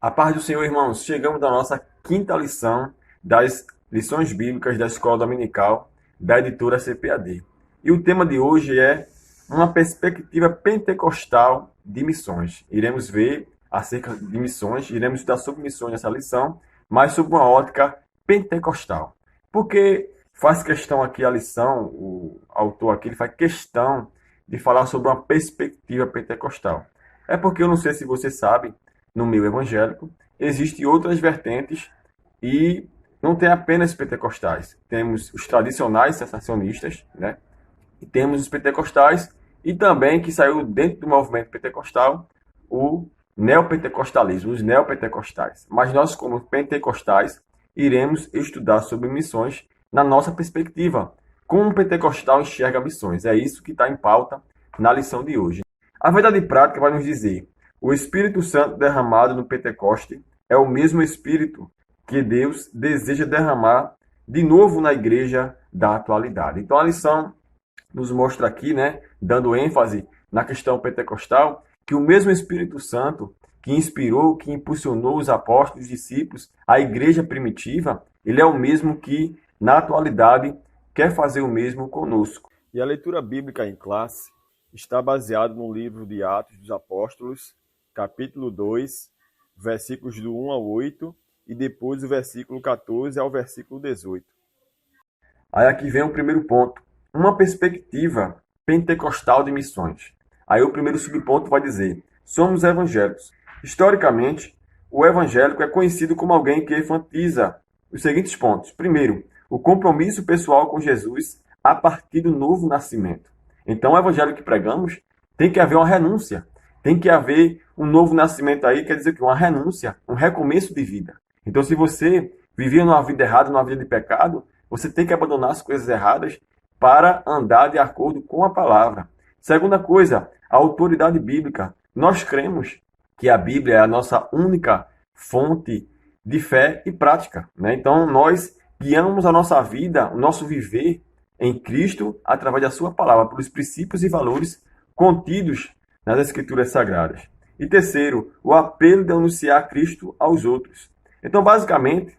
A paz do Senhor, irmãos, chegamos à nossa quinta lição das lições bíblicas da Escola Dominical da editora CPAD. E o tema de hoje é uma perspectiva pentecostal de missões. Iremos ver acerca de missões, iremos estudar sobre missões nessa lição, mas sob uma ótica pentecostal. Porque faz questão aqui a lição, o autor aqui ele faz questão de falar sobre uma perspectiva pentecostal. É porque eu não sei se você sabe, no meio evangélico, existem outras vertentes e não tem apenas pentecostais. Temos os tradicionais sensacionistas, né? E temos os pentecostais e também que saiu dentro do movimento pentecostal o neopentecostalismo, os neopentecostais. Mas nós, como pentecostais, iremos estudar sobre missões na nossa perspectiva. Como um pentecostal enxerga missões. É isso que está em pauta na lição de hoje. A verdade prática vai nos dizer: o Espírito Santo derramado no Pentecoste é o mesmo Espírito que Deus deseja derramar de novo na igreja da atualidade. Então a lição nos mostra aqui, né, dando ênfase na questão pentecostal, que o mesmo Espírito Santo que inspirou, que impulsionou os apóstolos, os discípulos, a igreja primitiva, ele é o mesmo que, na atualidade, quer fazer o mesmo conosco. E a leitura bíblica em classe está baseada no livro de Atos dos Apóstolos, capítulo 2, versículos do 1 ao 8, e depois do versículo 14 ao versículo 18. Aí aqui vem o primeiro ponto, uma perspectiva pentecostal de missões. Aí o primeiro subponto vai dizer: somos evangélicos. Historicamente, o evangélico é conhecido como alguém que enfatiza os seguintes pontos. Primeiro, o compromisso pessoal com Jesus a partir do novo nascimento. Então, o evangelho que pregamos tem que haver uma renúncia, tem que haver um novo nascimento aí, quer dizer que uma renúncia, um recomeço de vida. Então, se você vivia numa vida errada, numa vida de pecado, você tem que abandonar as coisas erradas para andar de acordo com a palavra. Segunda coisa, a autoridade bíblica. Nós cremos que a Bíblia é a nossa única fonte de fé e prática, né? Então, nós guiamos a nossa vida, o nosso viver em Cristo através da sua palavra, pelos princípios e valores contidos nas Escrituras Sagradas. E terceiro, o apelo de anunciar Cristo aos outros. Então, basicamente,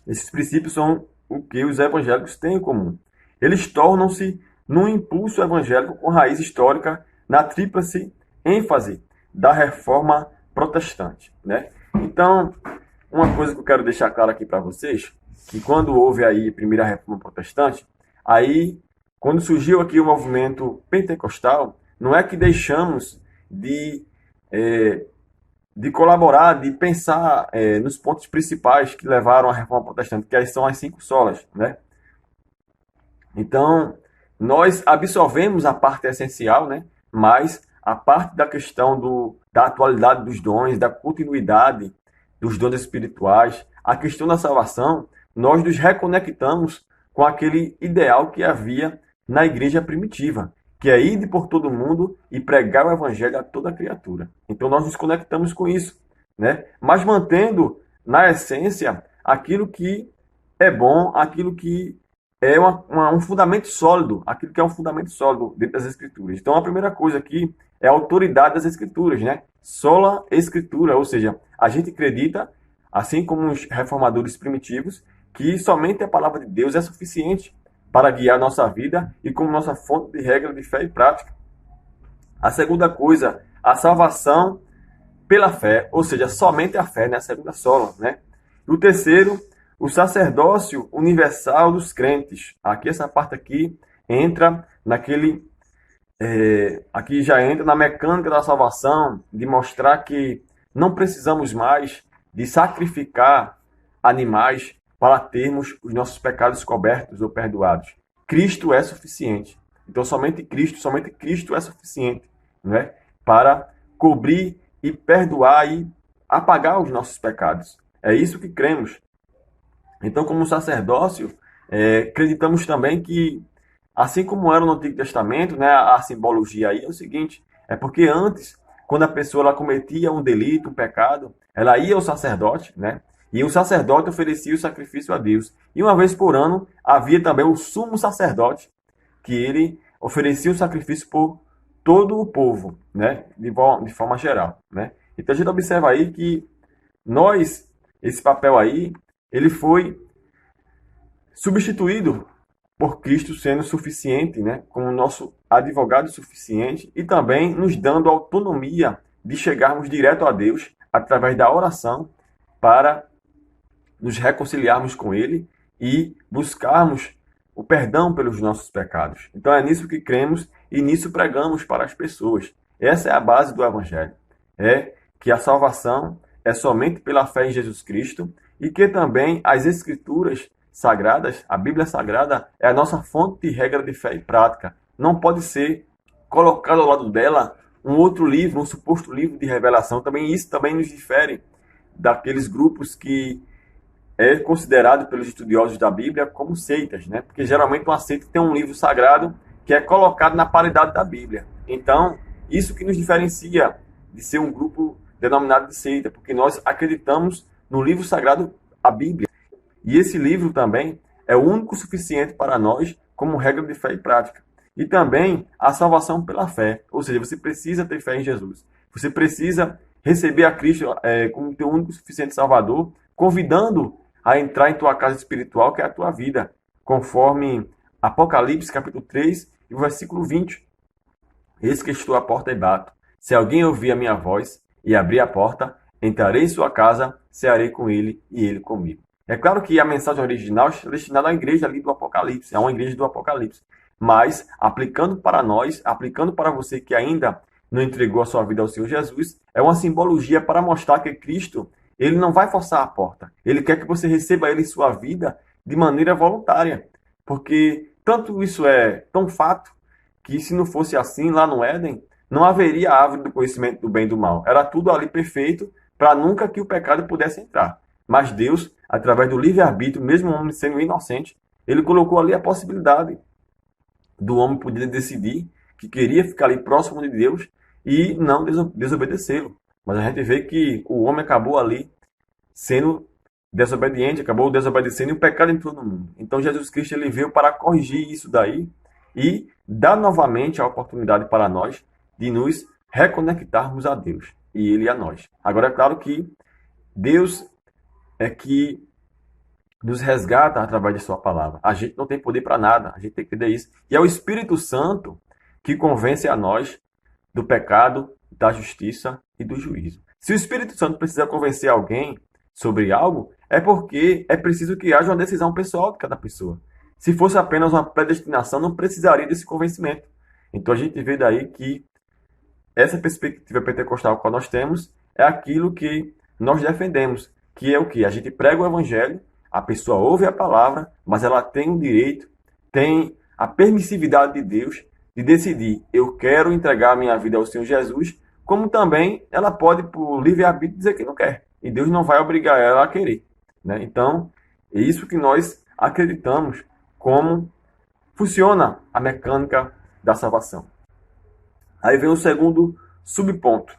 esses princípios são o que os evangélicos têm em comum. Eles tornam-se num impulso evangélico com raiz histórica na tríplice ênfase da reforma protestante, né? Então, uma coisa que eu quero deixar claro aqui para vocês, que quando houve aí a primeira reforma protestante, aí, quando surgiu aqui o movimento pentecostal, não é que deixamos de colaborar, de pensar nos pontos principais que levaram à reforma protestante, que são as 5 solas, né? Então, nós absorvemos a parte essencial, né? Mas a parte da questão da atualidade dos dons, da continuidade dos dons espirituais, a questão da salvação, nós nos reconectamos com aquele ideal que havia na igreja primitiva, que é ir por todo mundo e pregar o evangelho a toda criatura. Então nós nos conectamos com isso, né? Mas mantendo na essência aquilo que é bom, aquilo que é um fundamento sólido, aquilo que é um fundamento sólido dentro das Escrituras. Então a primeira coisa aqui é a autoridade das Escrituras, né? Sola Escritura, ou seja, a gente acredita, assim como os reformadores primitivos, que somente a palavra de Deus é suficiente para guiar nossa vida e como nossa fonte de regra de fé e prática. A segunda coisa, a salvação pela fé, ou seja, somente a fé, né? A segunda sola, né? E o terceiro, o sacerdócio universal dos crentes. Aqui, essa parte aqui entra naquele... aqui já entra na mecânica da salvação, de mostrar que não precisamos mais de sacrificar animais para termos os nossos pecados cobertos ou perdoados. Cristo é suficiente. Então, somente Cristo é suficiente, né, para cobrir e perdoar e apagar os nossos pecados. É isso que cremos. Então, como sacerdócio, acreditamos também que, assim como era no Antigo Testamento, né, a simbologia aí é o seguinte, é porque antes, quando a pessoa ela cometia um delito, um pecado, ela ia ao sacerdote, né, e o sacerdote oferecia o sacrifício a Deus. E uma vez por ano, havia também o sumo sacerdote, que ele oferecia o sacrifício por todo o povo, né, de forma geral, né. Então a gente observa aí que esse papel aí, ele foi substituído por Cristo sendo suficiente, né, como nosso advogado suficiente e também nos dando autonomia de chegarmos direto a Deus através da oração para nos reconciliarmos com Ele e buscarmos o perdão pelos nossos pecados. Então é nisso que cremos e nisso pregamos para as pessoas. Essa é a base do Evangelho. É que a salvação é somente pela fé em Jesus Cristo e que também as Escrituras sagradas, a Bíblia Sagrada, é a nossa fonte de regra de fé e prática. Não pode ser colocado ao lado dela um outro livro, um suposto livro de revelação. Também isso também nos difere daqueles grupos que é considerado pelos estudiosos da Bíblia como seitas, né? Porque geralmente uma seita tem um livro sagrado que é colocado na paridade da Bíblia. Então, isso que nos diferencia de ser um grupo denominado de seita, porque nós acreditamos no livro sagrado, a Bíblia. E esse livro também é o único suficiente para nós como regra de fé e prática. E também a salvação pela fé, ou seja, você precisa ter fé em Jesus. Você precisa receber a Cristo como teu único suficiente Salvador, convidando a entrar em tua casa espiritual, que é a tua vida, conforme Apocalipse, capítulo 3, e o versículo 20. Eis que estou à porta e bato. Se alguém ouvir a minha voz e abrir a porta, entrarei em sua casa, cearei com ele e ele comigo. É claro que a mensagem original está destinada à igreja ali do Apocalipse, é uma igreja do Apocalipse. Mas, aplicando para nós, aplicando para você que ainda não entregou a sua vida ao Senhor Jesus, é uma simbologia para mostrar que Cristo, ele não vai forçar a porta. Ele quer que você receba ele em sua vida de maneira voluntária. Porque tanto isso é tão fato, que se não fosse assim lá no Éden, não haveria a árvore do conhecimento do bem e do mal. Era tudo ali perfeito para nunca que o pecado pudesse entrar. Mas Deus, através do livre-arbítrio, mesmo o homem sendo inocente, ele colocou ali a possibilidade do homem poder decidir que queria ficar ali próximo de Deus e não desobedecê-lo. Mas a gente vê que o homem acabou ali sendo desobediente, acabou desobedecendo e o pecado entrou no mundo. Então Jesus Cristo ele veio para corrigir isso daí e dar novamente a oportunidade para nós de nos reconectarmos a Deus e Ele a nós. Agora é claro que Deus é que nos resgata através de sua palavra. A gente não tem poder para nada, a gente tem que entender isso. E é o Espírito Santo que convence a nós do pecado, da justiça e do juízo. Se o Espírito Santo precisa convencer alguém sobre algo, é porque é preciso que haja uma decisão pessoal de cada pessoa. Se fosse apenas uma predestinação, não precisaria desse convencimento. Então a gente vê daí que essa perspectiva pentecostal que nós temos é aquilo que nós defendemos, que é o que? A gente prega o evangelho, a pessoa ouve a palavra, mas ela tem o direito, tem a permissividade de Deus de decidir, eu quero entregar a minha vida ao Senhor Jesus, como também ela pode, por livre-arbítrio, dizer que não quer. E Deus não vai obrigar ela a querer. Né? Então, é isso que nós acreditamos como funciona a mecânica da salvação. Aí vem o segundo subponto.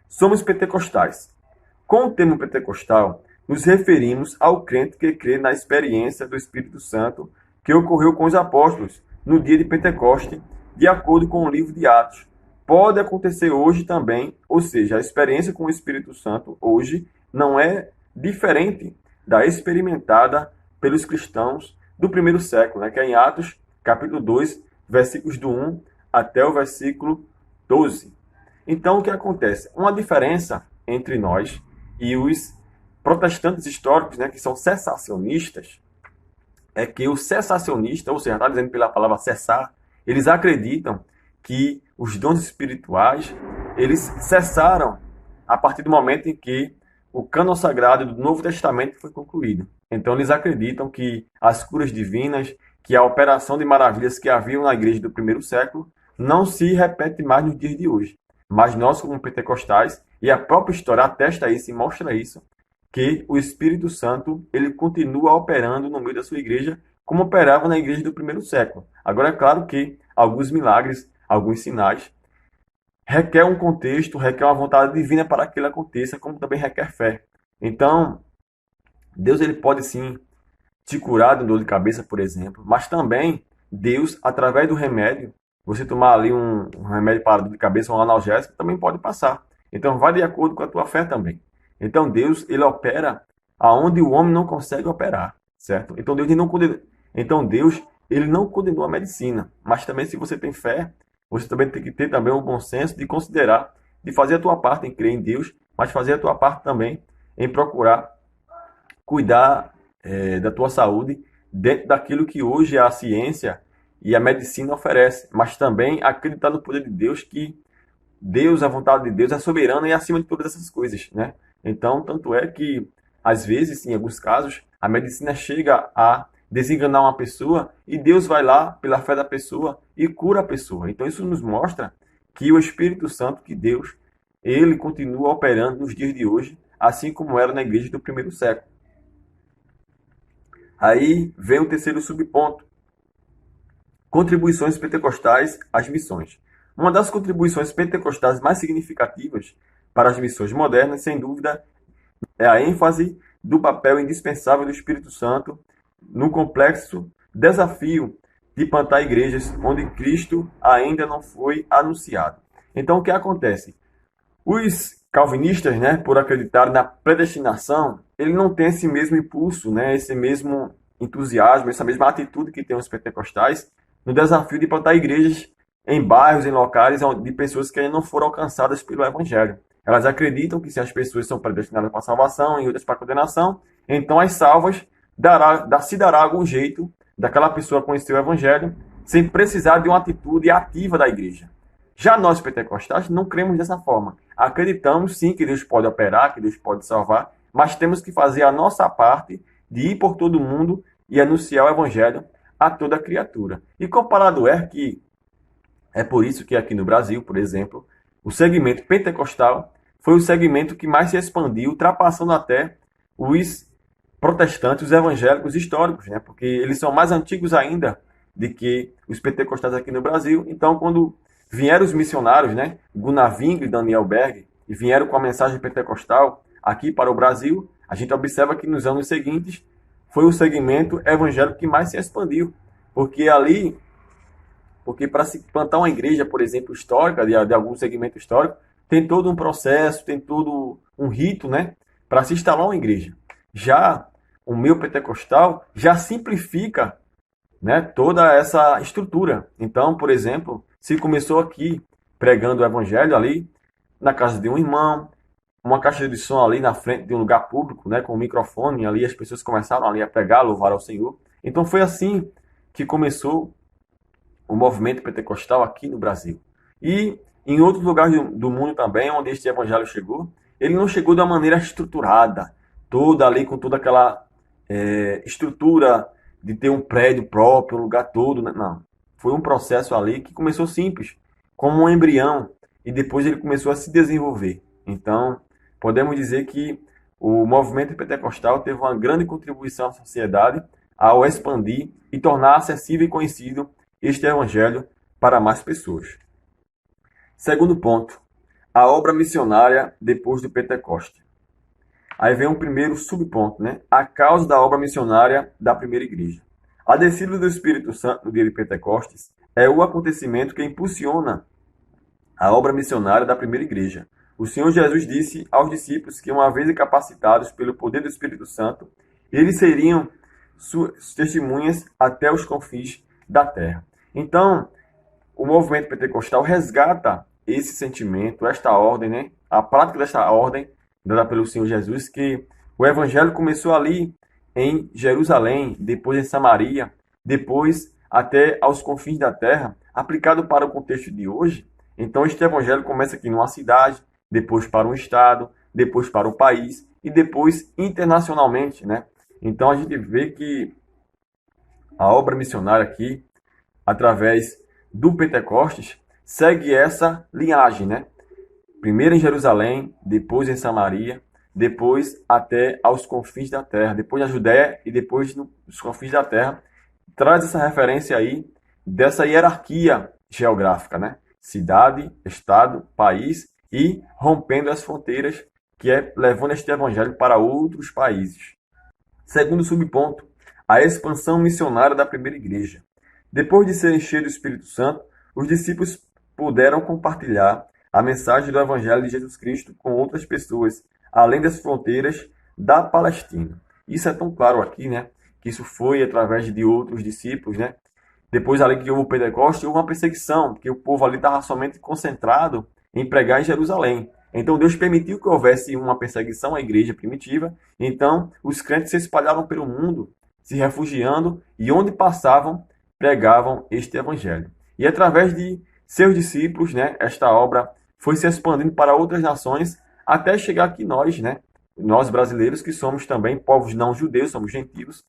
Somos pentecostais. Com o termo pentecostal, nos referimos ao crente que crê na experiência do Espírito Santo que ocorreu com os apóstolos no dia de Pentecoste, de acordo com o livro de Atos. Pode acontecer hoje também, ou seja, a experiência com o Espírito Santo hoje não é diferente da experimentada pelos cristãos do primeiro século, né? Que é em Atos, capítulo 2, versículos do 1 até o versículo 12. Então, o que acontece? Uma diferença entre nós e os protestantes históricos, né, que são cessacionistas, é que o cessacionista, ou seja, está dizendo pela palavra cessar, eles acreditam que os dons espirituais, eles cessaram a partir do momento em que o cânon sagrado do Novo Testamento foi concluído. Então, eles acreditam que as curas divinas, que a operação de maravilhas que haviam na igreja do primeiro século, não se repete mais nos dias de hoje. Mas nós, como pentecostais, e a própria história atesta isso e mostra isso, que o Espírito Santo ele continua operando no meio da sua igreja, como operava na igreja do primeiro século. Agora, é claro que alguns milagres, alguns sinais, requer um contexto, requer uma vontade divina para que ele aconteça, como também requer fé. Então, Deus ele pode sim te curar de dor de cabeça, por exemplo, mas também Deus, através do remédio, você tomar ali um remédio para dor de cabeça, um analgésico, também pode passar. Então, vai de acordo com a tua fé também. Então Deus, ele opera aonde o homem não consegue operar, certo? Então Deus, ele não condenou a medicina, mas também se você tem fé, você também tem que ter também o bom senso de considerar, de fazer a tua parte em crer em Deus, mas fazer a tua parte também em procurar cuidar da tua saúde dentro daquilo que hoje a ciência e a medicina oferece, mas também acreditar no poder de Deus, que Deus, a vontade de Deus é soberana e acima de todas essas coisas, né? Então, tanto é que, às vezes, em alguns casos, a medicina chega a desenganar uma pessoa e Deus vai lá, pela fé da pessoa, e cura a pessoa. Então, isso nos mostra que o Espírito Santo, que Deus, ele continua operando nos dias de hoje, assim como era na igreja do primeiro século. Aí vem o terceiro subponto: contribuições pentecostais às missões. Uma das contribuições pentecostais mais significativas para as missões modernas, sem dúvida, é a ênfase do papel indispensável do Espírito Santo no complexo desafio de plantar igrejas onde Cristo ainda não foi anunciado. Então, o que acontece? Os calvinistas, né, por acreditar na predestinação, ele não tem esse mesmo impulso, né, esse mesmo entusiasmo, essa mesma atitude que tem os pentecostais no desafio de plantar igrejas em bairros, em locais de pessoas que ainda não foram alcançadas pelo Evangelho. Elas acreditam que se as pessoas são predestinadas para a salvação e outras para a condenação, então as salvas se dará algum jeito daquela pessoa conhecer o Evangelho sem precisar de uma atitude ativa da igreja. Já nós pentecostais não cremos dessa forma. Acreditamos sim que Deus pode operar, que Deus pode salvar, mas temos que fazer a nossa parte de ir por todo mundo e anunciar o Evangelho a toda criatura. E comparado que é por isso que aqui no Brasil, por exemplo, o segmento pentecostal foi o segmento que mais se expandiu, ultrapassando até os protestantes, os evangélicos históricos, né? Porque eles são mais antigos ainda do que os pentecostais aqui no Brasil. Então, quando vieram os missionários, né, Gunnar Wingre e Daniel Berg, e vieram com a mensagem pentecostal aqui para o Brasil, a gente observa que nos anos seguintes foi o segmento evangélico que mais se expandiu, porque para se plantar uma igreja, por exemplo, histórica, de algum segmento histórico, tem todo um processo, tem todo um rito, né, para se instalar uma igreja. Já o meu pentecostal já simplifica, né, toda essa estrutura. Então, por exemplo, se começou aqui pregando o evangelho ali na casa de um irmão, uma caixa de som ali na frente de um lugar público, né, com um microfone ali, as pessoas começaram ali a pregar, louvar ao Senhor. Então foi assim que começou o movimento pentecostal aqui no Brasil. E em outros lugares do mundo também, onde este evangelho chegou, ele não chegou de uma maneira estruturada, toda ali com toda aquela estrutura de ter um prédio próprio, um lugar todo, né? Não. Foi um processo ali que começou simples, como um embrião, e depois ele começou a se desenvolver. Então, podemos dizer que o movimento pentecostal teve uma grande contribuição à sociedade ao expandir e tornar acessível e conhecido este evangelho para mais pessoas. Segundo ponto, a obra missionária depois do Pentecoste. Aí vem um primeiro subponto, né? A causa da obra missionária da primeira igreja. A descida do Espírito Santo no dia de Pentecostes é o acontecimento que impulsiona a obra missionária da primeira igreja. O Senhor Jesus disse aos discípulos que, uma vez capacitados pelo poder do Espírito Santo, eles seriam suas testemunhas até os confins da terra. Então, o movimento pentecostal resgata esse sentimento, esta ordem, né? A prática desta ordem dada pelo Senhor Jesus, que o evangelho começou ali em Jerusalém, depois em Samaria, depois até aos confins da terra, aplicado para o contexto de hoje. Então, este evangelho começa aqui numa cidade, depois para um estado, depois para o país e depois internacionalmente, né? Então, a gente vê que a obra missionária aqui, através do Pentecostes, segue essa linhagem, né? Primeiro em Jerusalém, depois em Samaria, depois até aos confins da terra, depois na Judéia e depois nos confins da terra. Traz essa referência aí dessa hierarquia geográfica, né? Cidade, estado, país e rompendo as fronteiras, que é levando este evangelho para outros países. Segundo subponto, a expansão missionária da primeira igreja. Depois de serem cheios do Espírito Santo, os discípulos puderam compartilhar a mensagem do Evangelho de Jesus Cristo com outras pessoas, além das fronteiras da Palestina. Isso é tão claro aqui, né? Que isso foi através de outros discípulos, né? Depois ali que houve o Pentecostes, houve uma perseguição, porque o povo ali estava somente concentrado em pregar em Jerusalém. Então Deus permitiu que houvesse uma perseguição à igreja primitiva. Então os crentes se espalhavam pelo mundo, se refugiando, e onde passavam, pregavam este evangelho. E através de seus discípulos, né, esta obra foi se expandindo para outras nações, até chegar aqui nós, né, nós brasileiros, que somos também povos não judeus, somos gentios,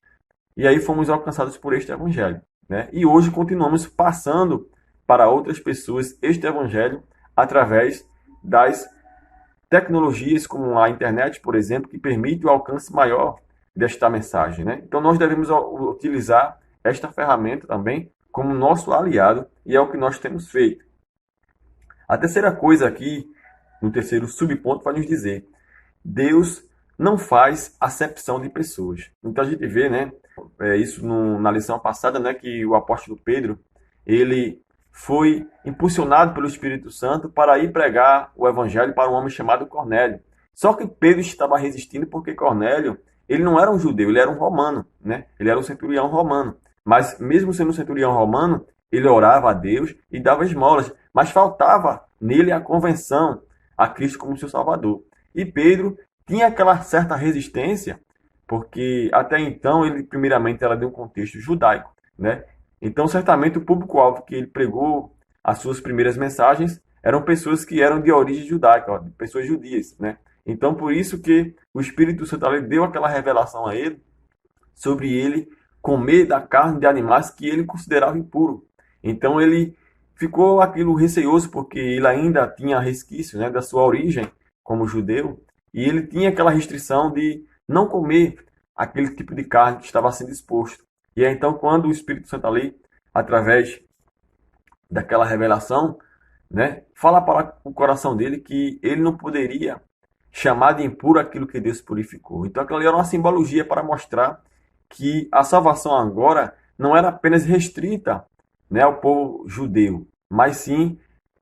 e aí fomos alcançados por este evangelho, né? E hoje continuamos passando para outras pessoas este evangelho através das tecnologias como a internet, por exemplo, que permite o alcance maior desta mensagem, né? Então nós devemos utilizar esta ferramenta também como nosso aliado, e é o que nós temos feito. A terceira coisa aqui, no terceiro subponto, vai nos dizer: Deus não faz acepção de pessoas. Então a gente vê, né, isso na lição passada, né, que o apóstolo Pedro, ele foi impulsionado pelo Espírito Santo para ir pregar o evangelho para um homem chamado Cornélio. Só que Pedro estava resistindo porque Cornélio, ele não era um judeu, ele era um romano, né? Ele era um centurião romano. Mas mesmo sendo um centurião romano, ele orava a Deus e dava esmolas, mas faltava nele a convenção a Cristo como seu Salvador. E Pedro tinha aquela certa resistência, porque até então ele primeiramente era de um contexto judaico, né? Então certamente o público-alvo que ele pregou as suas primeiras mensagens eram pessoas que eram de origem judaica, pessoas judias, né? Então por isso que o Espírito Santo ali deu aquela revelação a ele sobre ele comer da carne de animais que ele considerava impuro. Então ele ficou aquilo receoso porque ele ainda tinha resquício, né, da sua origem como judeu, e ele tinha aquela restrição de não comer aquele tipo de carne que estava sendo exposto. E é então quando o Espírito Santo ali, através daquela revelação, né, fala para o coração dele que ele não poderia chamar de impuro aquilo que Deus purificou. Então aquilo ali era uma simbologia para mostrar que a salvação agora não era apenas restrita, né, ao povo judeu, mas sim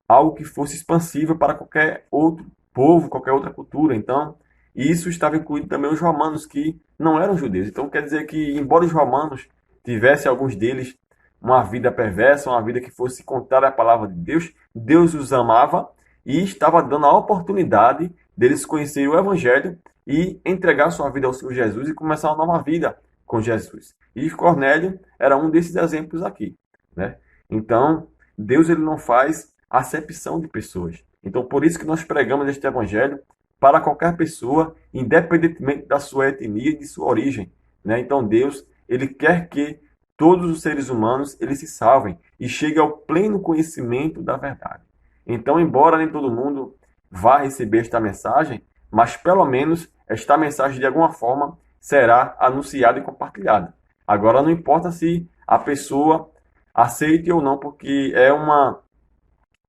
algo que fosse expansível para qualquer outro povo, qualquer outra cultura. Então, isso estava incluído também os romanos, que não eram judeus. Então, quer dizer que, embora os romanos tivessem, alguns deles, uma vida perversa, uma vida que fosse contrária à palavra de Deus, Deus os amava e estava dando a oportunidade deles conhecerem o Evangelho e entregar sua vida ao Senhor Jesus e começar uma nova vida com Jesus. E Cornélio era um desses exemplos aqui, né? Então, Deus ele não faz acepção de pessoas. Então, por isso que nós pregamos este evangelho para qualquer pessoa, independentemente da sua etnia e de sua origem, né? Então, Deus, ele quer que todos os seres humanos eles se salvem e cheguem ao pleno conhecimento da verdade. Então, embora nem todo mundo vá receber esta mensagem, mas pelo menos esta mensagem de alguma forma será anunciada e compartilhada. Agora, não importa se a pessoa aceite ou não, porque é uma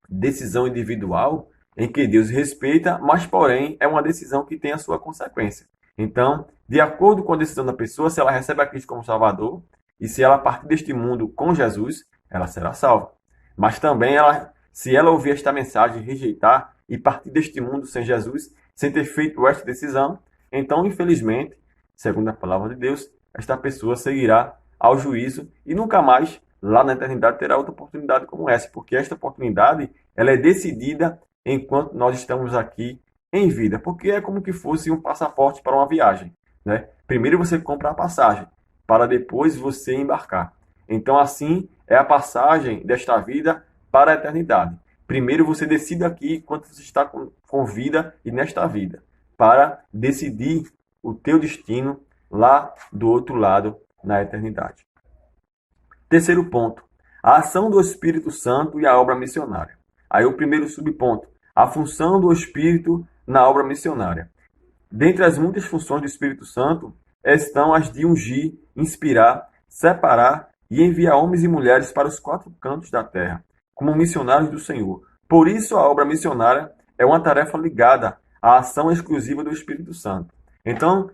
decisão individual em que Deus respeita, mas porém é uma decisão que tem a sua consequência. Então, de acordo com a decisão da pessoa, se ela recebe a Cristo como Salvador e se ela partir deste mundo com Jesus, ela será salva. Mas também se ela ouvir esta mensagem, rejeitar e partir deste mundo sem Jesus, sem ter feito esta decisão, então, infelizmente, segundo a palavra de Deus, esta pessoa seguirá ao juízo e nunca mais lá na eternidade terá outra oportunidade como essa, porque esta oportunidade ela é decidida enquanto nós estamos aqui em vida, porque é como que fosse um passaporte para uma viagem, né? Primeiro você compra a passagem, para depois você embarcar. Então assim é a passagem desta vida para a eternidade. Primeiro você decide aqui enquanto você está com vida e nesta vida, para decidir o teu destino lá do outro lado na eternidade. Terceiro ponto, a ação do Espírito Santo e a obra missionária. Aí o primeiro subponto, a função do Espírito na obra missionária. Dentre as muitas funções do Espírito Santo estão as de ungir, inspirar, separar e enviar homens e mulheres para os quatro cantos da terra, como missionários do Senhor. Por isso a obra missionária é uma tarefa ligada à ação exclusiva do Espírito Santo. Então,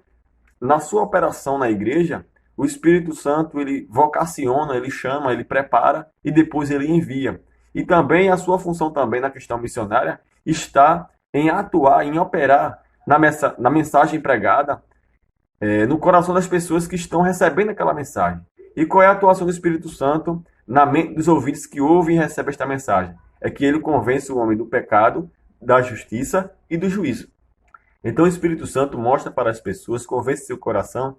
na sua operação na igreja, o Espírito Santo, ele vocaciona, ele chama, ele prepara e depois ele envia. E também a sua função também na questão missionária está em atuar, em operar na mensagem pregada, no coração das pessoas que estão recebendo aquela mensagem. E qual é a atuação do Espírito Santo na mente dos ouvintes que ouvem e recebem esta mensagem? É que ele convence o homem do pecado, da justiça e do juízo. Então o Espírito Santo mostra para as pessoas, convence seu coração,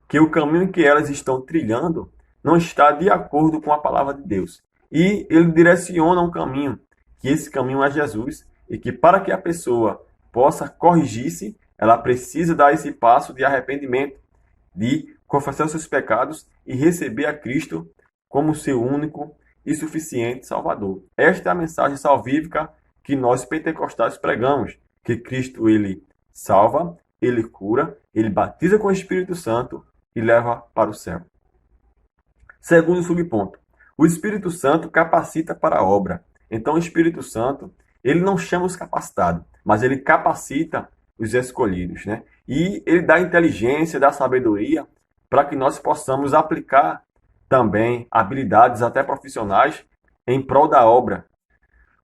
que o caminho que elas estão trilhando não está de acordo com a palavra de Deus. E ele direciona um caminho, que esse caminho é Jesus, e que para que a pessoa possa corrigir-se, ela precisa dar esse passo de arrependimento, de confessar os seus pecados e receber a Cristo como seu único e suficiente Salvador. Esta é a mensagem salvífica que nós pentecostais pregamos, que Cristo ele salva, ele cura, ele batiza com o Espírito Santo e leva para o céu. Segundo subponto, o Espírito Santo capacita para a obra. Então o Espírito Santo, ele não chama os capacitados, mas ele capacita os escolhidos, né? E ele dá inteligência, dá sabedoria para que nós possamos aplicar também habilidades até profissionais em prol da obra.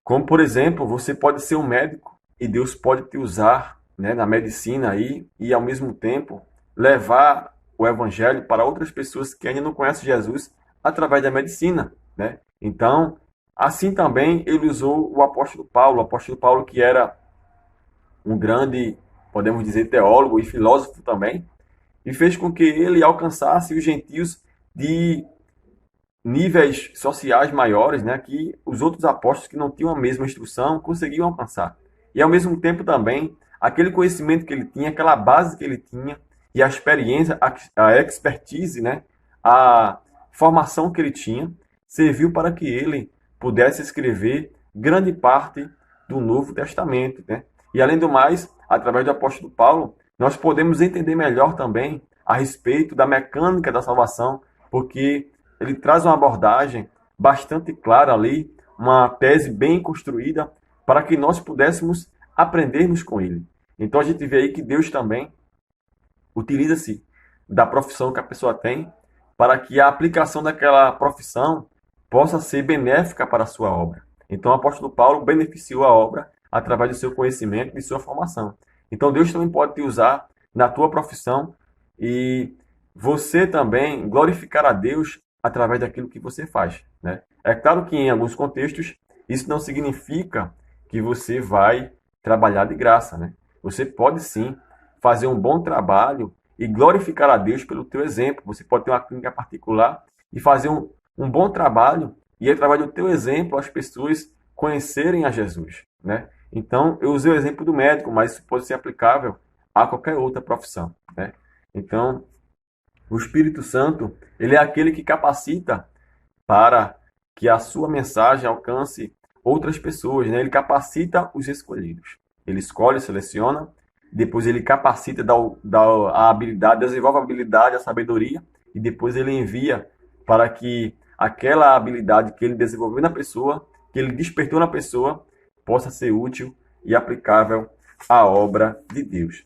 Como, por exemplo, você pode ser um médico e Deus pode te usar, né, na medicina aí e, ao mesmo tempo, levar o evangelho para outras pessoas que ainda não conhecem Jesus através da medicina, né? Então, assim também ele usou o apóstolo Paulo que era um grande, podemos dizer, teólogo e filósofo também, e fez com que ele alcançasse os gentios de níveis sociais maiores, né, que os outros apóstolos que não tinham a mesma instrução conseguiam alcançar. E ao mesmo tempo também, aquele conhecimento que ele tinha, aquela base que ele tinha, e a experiência, a expertise, né, a formação que ele tinha, serviu para que ele pudesse escrever grande parte do Novo Testamento, né? E além do mais, através do apóstolo Paulo, nós podemos entender melhor também a respeito da mecânica da salvação, porque ele traz uma abordagem bastante clara ali, uma tese bem construída, para que nós pudéssemos aprendermos com ele. Então a gente vê aí que Deus também utiliza-se da profissão que a pessoa tem para que a aplicação daquela profissão possa ser benéfica para a sua obra. Então o apóstolo Paulo beneficiou a obra através do seu conhecimento e de sua formação. Então Deus também pode te usar na tua profissão e você também glorificar a Deus através daquilo que você faz, né? É claro que em alguns contextos isso não significa que você vai trabalhar de graça, né? Você pode sim fazer um bom trabalho e glorificar a Deus pelo teu exemplo. Você pode ter uma clínica particular e fazer um bom trabalho e através do teu exemplo as pessoas conhecerem a Jesus, né? Então, eu usei o exemplo do médico, mas isso pode ser aplicável a qualquer outra profissão, né? Então, o Espírito Santo, ele é aquele que capacita para que a sua mensagem alcance outras pessoas, né? Ele capacita os escolhidos. Ele escolhe, seleciona, depois ele capacita, dá a habilidade, desenvolve a habilidade, a sabedoria, e depois ele envia para que aquela habilidade que ele desenvolveu na pessoa, que ele despertou na pessoa, possa ser útil e aplicável à obra de Deus.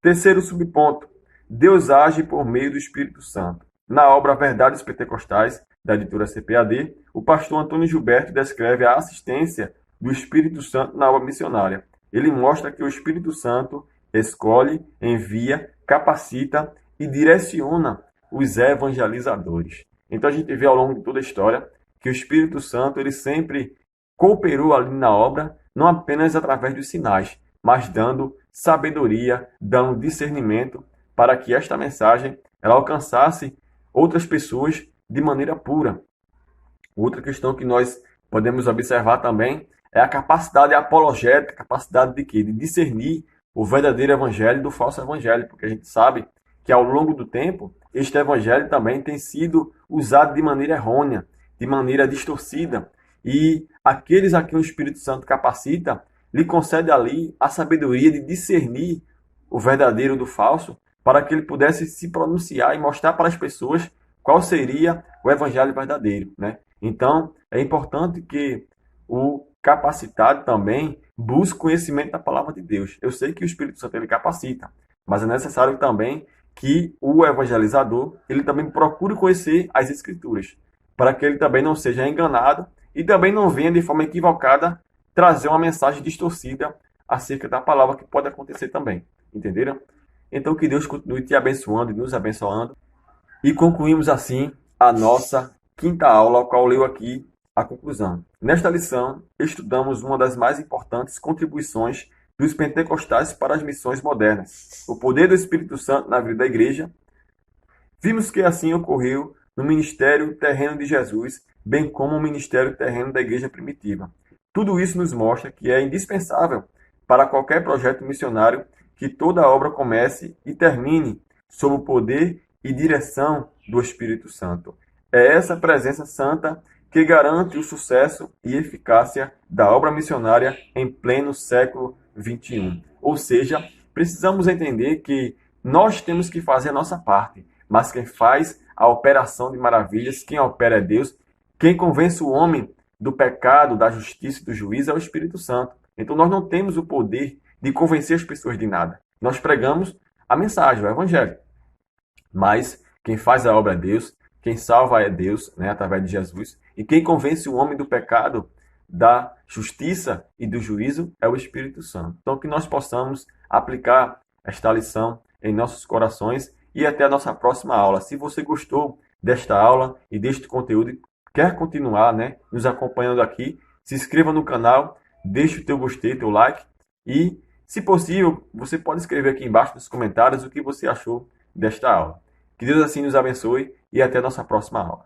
Terceiro subponto, Deus age por meio do Espírito Santo. Na obra Verdades Pentecostais, da editora CPAD, o pastor Antônio Gilberto descreve a assistência do Espírito Santo na obra missionária. Ele mostra que o Espírito Santo escolhe, envia, capacita e direciona os evangelizadores. Então a gente vê ao longo de toda a história que o Espírito Santo ele sempre cooperou ali na obra, não apenas através dos sinais, mas dando sabedoria, dando discernimento para que esta mensagem ela alcançasse outras pessoas de maneira pura. Outra questão que nós podemos observar também é a capacidade apologética, a capacidade de quê? De discernir o verdadeiro evangelho do falso evangelho, porque a gente sabe que ao longo do tempo este evangelho também tem sido usado de maneira errônea, de maneira distorcida, e aqueles a quem o Espírito Santo capacita, lhe concede ali a sabedoria de discernir o verdadeiro do falso, para que ele pudesse se pronunciar e mostrar para as pessoas qual seria o evangelho verdadeiro, né? Então, é importante que o capacitado também busque conhecimento da palavra de Deus. Eu sei que o Espírito Santo ele capacita, mas é necessário também que o evangelizador ele também procure conhecer as Escrituras, para que ele também não seja enganado e também não venha de forma equivocada trazer uma mensagem distorcida acerca da palavra que pode acontecer também. Entenderam? Então, que Deus continue te abençoando e nos abençoando. E concluímos assim a nossa quinta aula, ao qual leio aqui a conclusão. Nesta lição, estudamos uma das mais importantes contribuições dos pentecostais para as missões modernas, o poder do Espírito Santo na vida da igreja. Vimos que assim ocorreu no ministério terreno de Jesus, bem como o ministério terreno da igreja primitiva. Tudo isso nos mostra que é indispensável para qualquer projeto missionário que toda obra comece e termine sob o poder e direção do Espírito Santo. É essa presença santa que garante o sucesso e eficácia da obra missionária em pleno século XXI. Ou seja, precisamos entender que nós temos que fazer a nossa parte, mas quem faz a operação de maravilhas, quem opera é Deus, quem convence o homem do pecado, da justiça e do juízo é o Espírito Santo. Então nós não temos o poder de convencer as pessoas de nada. Nós pregamos a mensagem, o Evangelho. Mas quem faz a obra é Deus, quem salva é Deus, né, através de Jesus, e quem convence o homem do pecado, da justiça e do juízo é o Espírito Santo. Então que nós possamos aplicar esta lição em nossos corações e até a nossa próxima aula. Se você gostou desta aula e deste conteúdo e quer continuar, né, nos acompanhando aqui, se inscreva no canal, deixe o teu gostei, teu like e, se possível, você pode escrever aqui embaixo nos comentários o que você achou desta aula. Que Deus assim nos abençoe e até a nossa próxima aula.